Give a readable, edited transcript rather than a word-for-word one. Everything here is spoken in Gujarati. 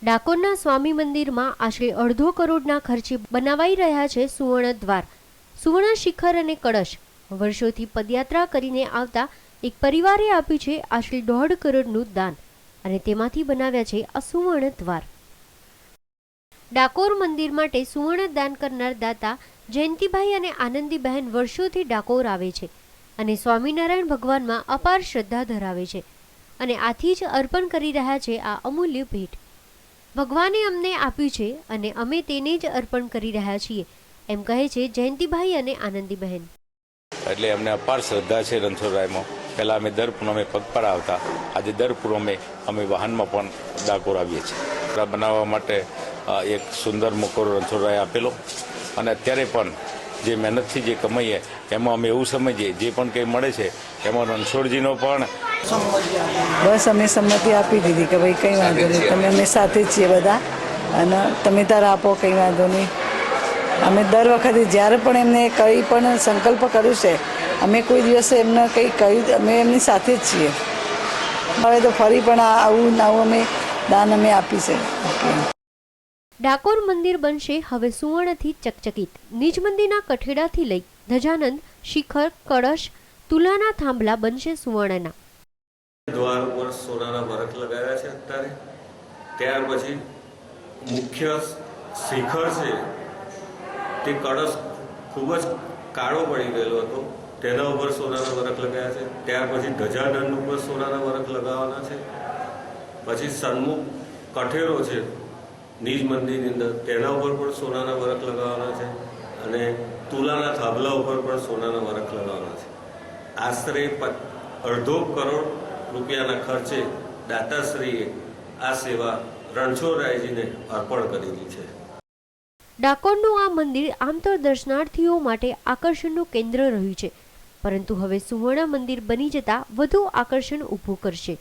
ડાકોરના સ્વામી મંદિરમાં આશરે 1.5 કરોડના ખર્ચે બનાવાઈ રહ્યા છે સુવર્ણ દ્વાર, સુવર્ણ શિખર અને કળશ। વર્ષોથી પદયાત્રા કરીને આવતા એક પરિવારે આપ્યું છે આશરે 1.5 કરોડનું દાન અને તેમાંથી બનાવ્યા છે આ સુવર્ણ દ્વાર। ડાકોર મંદિર માટે સુવર્ણ દાન કરનાર દાતા જયંતિભાઈ અને આનંદીબહેન વર્ષોથી ડાકોર આવે છે અને સ્વામિનારાયણ ભગવાનમાં અપાર શ્રદ્ધા ધરાવે છે અને આથી જ અર્પણ કરી રહ્યા છે આ અમૂલ્ય ભેટ। ભગવાને અમને આપ્યું છે અને અમે તેને જ અર્પણ કરી રહ્યા છીએ, એમ કહે છે જયંતિભાઈ અને આનંદીબહેન। એટલે અમને અપાર શ્રદ્ધા છે રણછોડરાયમાં। પહેલાં અમે દર પૂનમે પગપાળા આવતા, આજે દર પૂનમે અમે વાહનમાં પણ ડાકોર આવીએ છીએ। બનાવવા માટે એક સુંદર મોકો રણછોડરાય આપેલો અને અત્યારે પણ જે મહેનતથી જે કમાઈએ એમાં અમે એવું સમજીએ જે પણ કંઈ મળે છે એમાં રણછોડજીનો પણ બસ અમે સંમતિ આપી દીધી કે ભાઈ કંઈ વાંધો નહીં, તમે અમે સાથે જ છીએ બધા અને તમે તારા આપો, કંઈ વાંધો નહીં। અમે દર વખતે જ્યારે પણ એમને કંઈ પણ સંકલ્પ કર્યું છે, અમે કોઈ દિવસે એમને કંઈ કહ્યું, અમે એમની સાથે જ છીએ। હવે તો ફરી પણ આવું નવું અમે દાન અમે આપી છે। ડાકોર મંદિર બનશે હવે સુવર્ણથી ચકચકિત। નિજ મંદિરના કઠેડાથી લઈ ધજાનંદ, શિખર, કળશ, તુલાના થાંભલા બનશે સુવર્ણના। દ્વાર ઉપર સોનાના વરખ લગાવ્યા છે અત્યારે। ત્યાર પછી મુખ્ય શિખર છે તે કળશ ખૂબ જ કાળો પડી ગયેલો હતો, તેના ઉપર સોનાના વરખ લગાવ્યા છે। ત્યાર પછી ધજાનંદ ઉપર સોનાના વરખ લગાવવાના છે। પછી સન્મુખ કઠેરો છે નિજ મંદિરની અંદર, તેના ઉપર પણ સોનાના વરખ લગાવવાના છે અને તુલાના થાંભલા ઉપર પણ સોનાના વરખ લગાવવાના છે। આશરે 1.5 કરોડ રૂપિયાના ખર્ચે દાતાશ્રીએ આ સેવા રણછોડરાયજીને અર્પણ કરેલી છે। ડાકોરનું આ મંદિર આમ તો દર્શનાર્થીઓ માટે આકર્ષણનું કેન્દ્ર રહ્યું છે, પરંતુ હવે સુવર્ણ મંદિર બની જતા વધુ આકર્ષણ ઊભું કરશે।